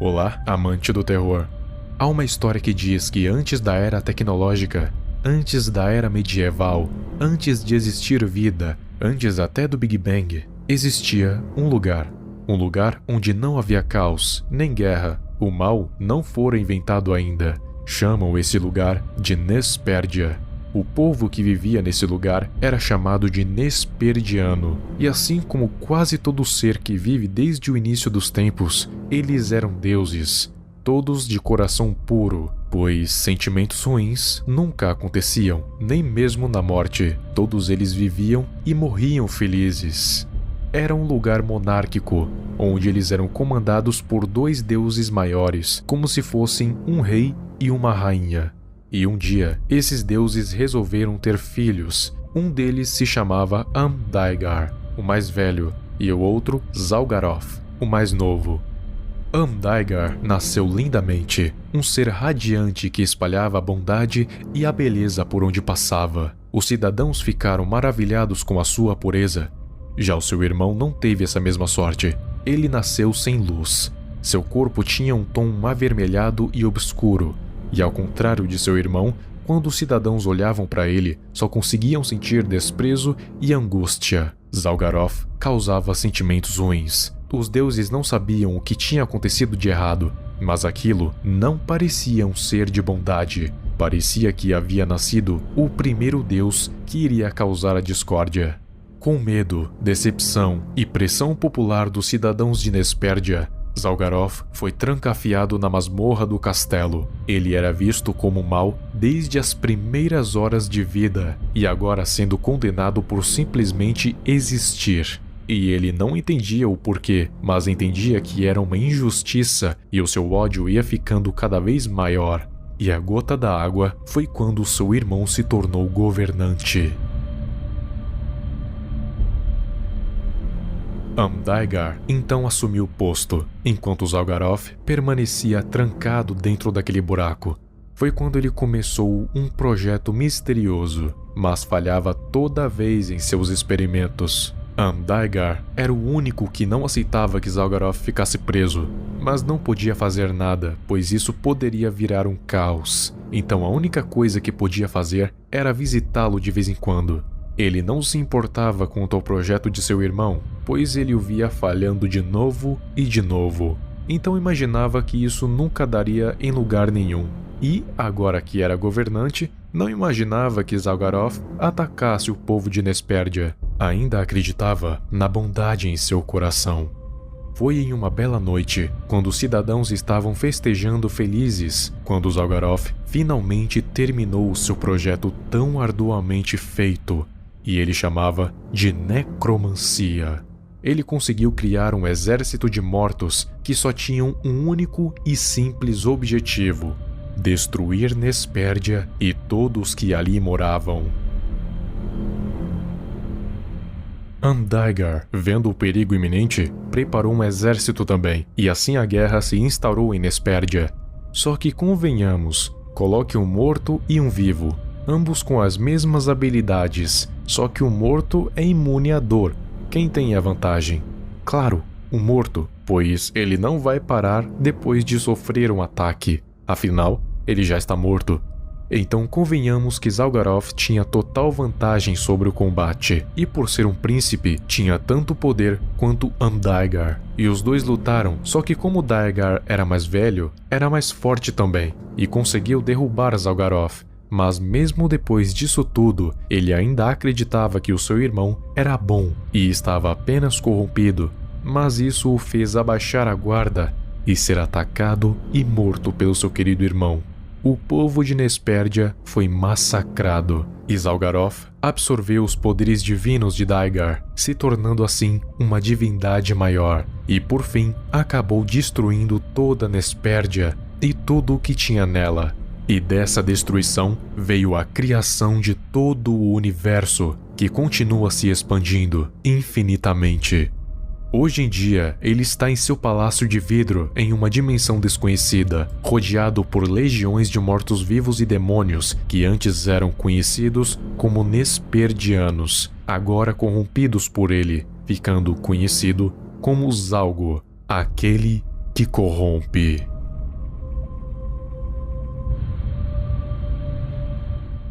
Olá, amante do terror. Há uma história que diz que antes da era tecnológica, antes da era medieval, antes de existir vida, antes até do Big Bang, existia um lugar onde não havia caos, nem guerra. O mal não fora inventado ainda. Chamam esse lugar de Nespérdia. O povo que vivia nesse lugar era chamado de Nesperdiano, e assim como quase todo ser que vive desde o início dos tempos, eles eram deuses, todos de coração puro, pois sentimentos ruins nunca aconteciam, nem mesmo na morte. Todos eles viviam e morriam felizes. Era um lugar monárquico, onde eles eram comandados por dois deuses maiores, como se fossem um rei e uma rainha. E um dia, esses deuses resolveram ter filhos. Um deles se chamava Amdaigar, o mais velho, e o outro Zalgaroth, o mais novo. Amdaigar nasceu lindamente, um ser radiante que espalhava a bondade e a beleza por onde passava. Os cidadãos ficaram maravilhados com a sua pureza. Já o seu irmão não teve essa mesma sorte. Ele nasceu sem luz. Seu corpo tinha um tom avermelhado e obscuro. E ao contrário de seu irmão, quando os cidadãos olhavam para ele, só conseguiam sentir desprezo e angústia. Zalgaroth causava sentimentos ruins. Os deuses não sabiam o que tinha acontecido de errado, mas aquilo não parecia um ser de bondade. Parecia que havia nascido o primeiro deus que iria causar a discórdia. Com medo, decepção e pressão popular dos cidadãos de Nespérdia, Zalgaroth foi trancafiado na masmorra do castelo. Ele era visto como mau desde as primeiras horas de vida, e agora sendo condenado por simplesmente existir. E ele não entendia o porquê, mas entendia que era uma injustiça e o seu ódio ia ficando cada vez maior. E a gota da água foi quando seu irmão se tornou governante. Amdaigar então assumiu o posto, enquanto Zalgaroth permanecia trancado dentro daquele buraco. Foi quando ele começou um projeto misterioso, mas falhava toda vez em seus experimentos. Amdaigar era o único que não aceitava que Zalgaroth ficasse preso, mas não podia fazer nada, pois isso poderia virar um caos. Então a única coisa que podia fazer era visitá-lo de vez em quando. Ele não se importava quanto ao projeto de seu irmão, pois ele o via falhando de novo e de novo. Então imaginava que isso nunca daria em lugar nenhum. E, agora que era governante, não imaginava que Zalgaroth atacasse o povo de Nespérdia. Ainda acreditava na bondade em seu coração. Foi em uma bela noite, quando os cidadãos estavam festejando felizes, quando Zalgaroth finalmente terminou o seu projeto tão arduamente feito. E ele chamava de necromancia. Ele conseguiu criar um exército de mortos que só tinham um único e simples objetivo: destruir Nespérdia e todos que ali moravam. Amdaigar, vendo o perigo iminente, preparou um exército também, e assim a guerra se instaurou em Nespérdia. Só que convenhamos, coloque um morto e um vivo, ambos com as mesmas habilidades, só que o morto é imune à dor. Quem tem a vantagem? Claro, o morto, pois ele não vai parar depois de sofrer um ataque. Afinal, ele já está morto. Então convenhamos que Zalgaroth tinha total vantagem sobre o combate, e por ser um príncipe, tinha tanto poder quanto Amdaigar. E os dois lutaram, só que como Daigar era mais velho, era mais forte também, e conseguiu derrubar Zalgaroth. Mas mesmo depois disso tudo, ele ainda acreditava que o seu irmão era bom e estava apenas corrompido, mas isso o fez abaixar a guarda e ser atacado e morto pelo seu querido irmão. O povo de Nespérdia foi massacrado e Zalgaroth absorveu os poderes divinos de Daigar, se tornando assim uma divindade maior, e por fim acabou destruindo toda Nespérdia e tudo o que tinha nela. E dessa destruição veio a criação de todo o universo, que continua se expandindo infinitamente. Hoje em dia, ele está em seu palácio de vidro em uma dimensão desconhecida, rodeado por legiões de mortos-vivos e demônios que antes eram conhecidos como Nesperdianos, agora corrompidos por ele, ficando conhecido como Zalgo, aquele que corrompe.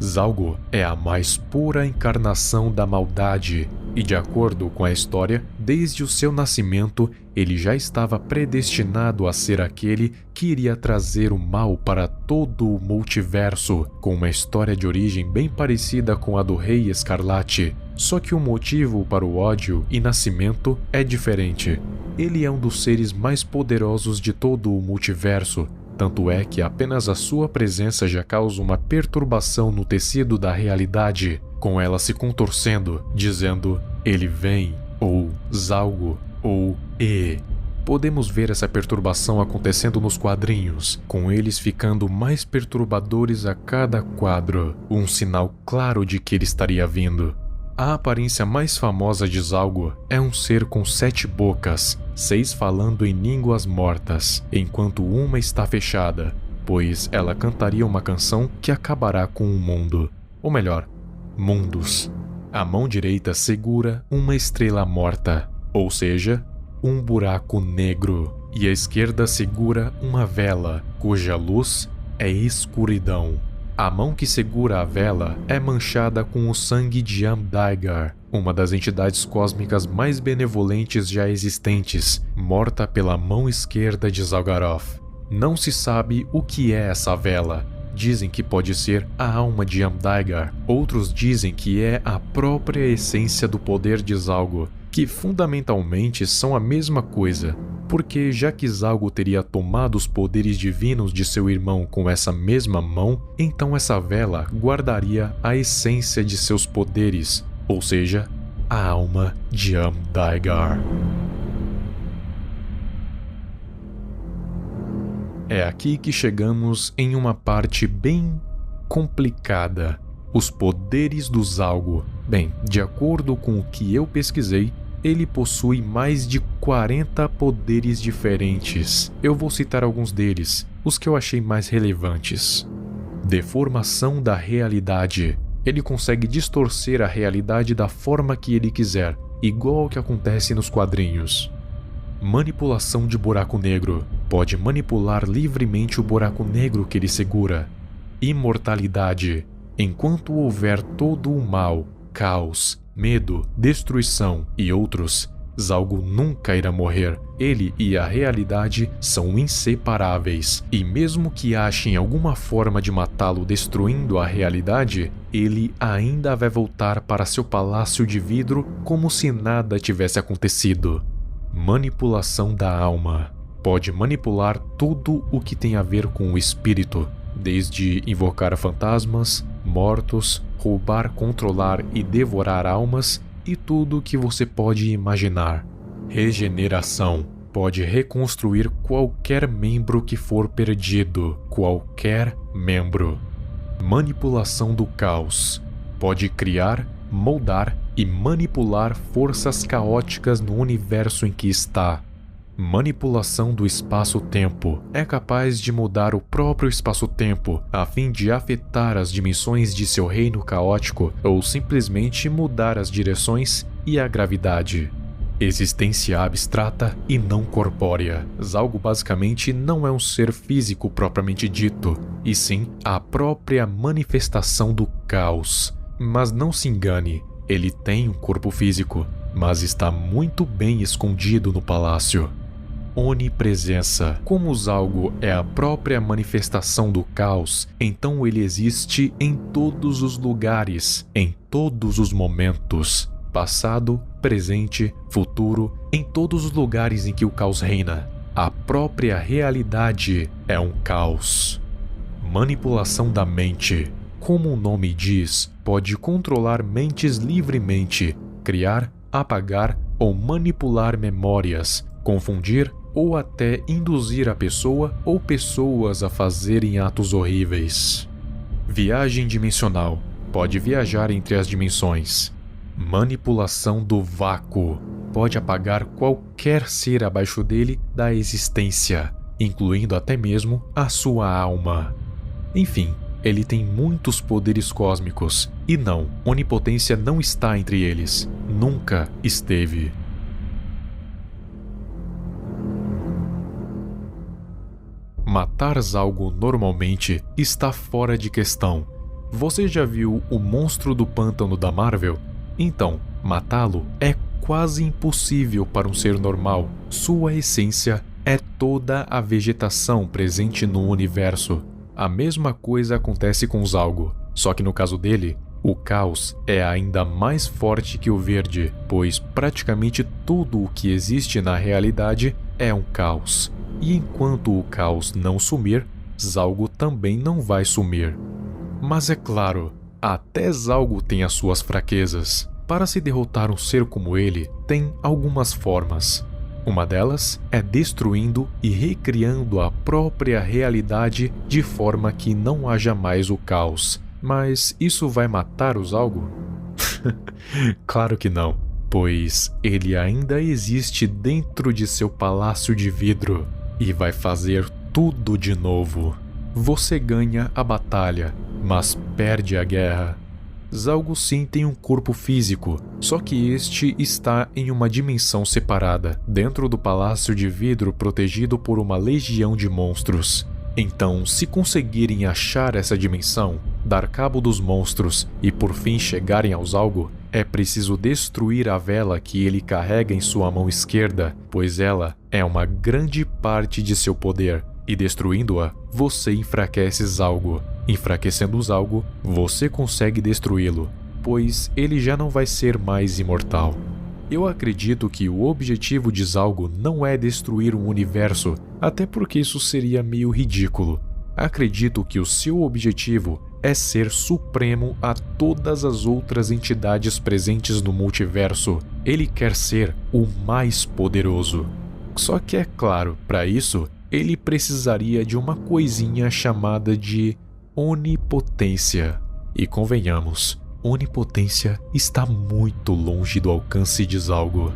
Zalgo é a mais pura encarnação da maldade, e de acordo com a história, desde o seu nascimento, ele já estava predestinado a ser aquele que iria trazer o mal para todo o multiverso, com uma história de origem bem parecida com a do Rei Escarlate, só que o motivo para o ódio e nascimento é diferente. Ele é um dos seres mais poderosos de todo o multiverso, tanto é que apenas a sua presença já causa uma perturbação no tecido da realidade, com ela se contorcendo, dizendo "ele vem", ou "Zalgo", ou "e". Podemos ver essa perturbação acontecendo nos quadrinhos, com eles ficando mais perturbadores a cada quadro, um sinal claro de que ele estaria vindo. A aparência mais famosa de Zalgo é um ser com 7 bocas, 6 falando em línguas mortas, enquanto uma está fechada, pois ela cantaria uma canção que acabará com o mundo. Ou melhor, mundos. A mão direita segura uma estrela morta, ou seja, um buraco negro, e a esquerda segura uma vela, cuja luz é escuridão. A mão que segura a vela é manchada com o sangue de Amdaigar, uma das entidades cósmicas mais benevolentes já existentes, morta pela mão esquerda de Zalgaroth. Não se sabe o que é essa vela. Dizem que pode ser a alma de Amdaigar, outros dizem que é a própria essência do poder de Zalgo, que fundamentalmente são a mesma coisa, porque já que Zalgo teria tomado os poderes divinos de seu irmão com essa mesma mão, então essa vela guardaria a essência de seus poderes, ou seja, a alma de Amdaigar. É aqui que chegamos em uma parte bem complicada. Os poderes do Zalgo. Bem, de acordo com o que eu pesquisei, ele possui mais de 40 poderes diferentes. Eu vou citar alguns deles, os que eu achei mais relevantes. Deformação da realidade. Ele consegue distorcer a realidade da forma que ele quiser, igual ao que acontece nos quadrinhos. Manipulação de buraco negro. Pode manipular livremente o buraco negro que ele segura. Imortalidade. Enquanto houver todo o mal, caos, medo, destruição e outros, Zalgo nunca irá morrer. Ele e a realidade são inseparáveis, e mesmo que achem alguma forma de matá-lo destruindo a realidade, ele ainda vai voltar para seu palácio de vidro como se nada tivesse acontecido. Manipulação da alma. Pode manipular tudo o que tem a ver com o espírito, desde invocar fantasmas, mortos, roubar, controlar e devorar almas e tudo o que você pode imaginar. Regeneração. Pode reconstruir qualquer membro que for perdido. Qualquer membro. Manipulação do caos. Pode criar, moldar e manipular forças caóticas no universo em que está. Manipulação do espaço-tempo. É capaz de mudar o próprio espaço-tempo a fim de afetar as dimensões de seu reino caótico ou simplesmente mudar as direções e a gravidade. Existência abstrata e não corpórea. Zalgo basicamente não é um ser físico propriamente dito, e sim a própria manifestação do caos. Mas não se engane, ele tem um corpo físico, mas está muito bem escondido no palácio. Onipresença. Como Zalgo é a própria manifestação do caos, então ele existe em todos os lugares, em todos os momentos. Passado, presente, futuro, em todos os lugares em que o caos reina. A própria realidade é um caos. Manipulação da mente. Como o nome diz, pode controlar mentes livremente, criar, apagar ou manipular memórias, confundir ou até induzir a pessoa ou pessoas a fazerem atos horríveis. Viagem dimensional. Pode viajar entre as dimensões. Manipulação do vácuo. Pode apagar qualquer ser abaixo dele da existência, incluindo até mesmo a sua alma. Enfim, ele tem muitos poderes cósmicos, e não, onipotência não está entre eles. Nunca esteve. Matar Zalgo normalmente está fora de questão. Você já viu o monstro do pântano da Marvel? Então, matá-lo é quase impossível para um ser normal. Sua essência é toda a vegetação presente no universo. A mesma coisa acontece com Zalgo, só que no caso dele, o caos é ainda mais forte que o verde, pois praticamente tudo o que existe na realidade é um caos. E enquanto o caos não sumir, Zalgo também não vai sumir. Mas é claro, até Zalgo tem as suas fraquezas. Para se derrotar um ser como ele, tem algumas formas. Uma delas é destruindo e recriando a própria realidade de forma que não haja mais o caos. Mas isso vai matar o Zalgo? Claro que não, pois ele ainda existe dentro de seu palácio de vidro e vai fazer tudo de novo. Você ganha a batalha, mas perde a guerra. Zalgo sim tem um corpo físico, só que este está em uma dimensão separada, dentro do palácio de vidro protegido por uma legião de monstros. Então, se conseguirem achar essa dimensão, dar cabo dos monstros e por fim chegarem ao Zalgo, é preciso destruir a vela que ele carrega em sua mão esquerda, pois ela é uma grande parte de seu poder. E destruindo-a, você enfraquece Zalgo. Enfraquecendo Zalgo, você consegue destruí-lo, pois ele já não vai ser mais imortal. Eu acredito que o objetivo de Zalgo não é destruir um universo, até porque isso seria meio ridículo. Acredito que o seu objetivo é ser supremo a todas as outras entidades presentes no multiverso. Ele quer ser o mais poderoso. Só que é claro, para isso, ele precisaria de uma coisinha chamada de onipotência. E convenhamos, onipotência está muito longe do alcance de Zalgo.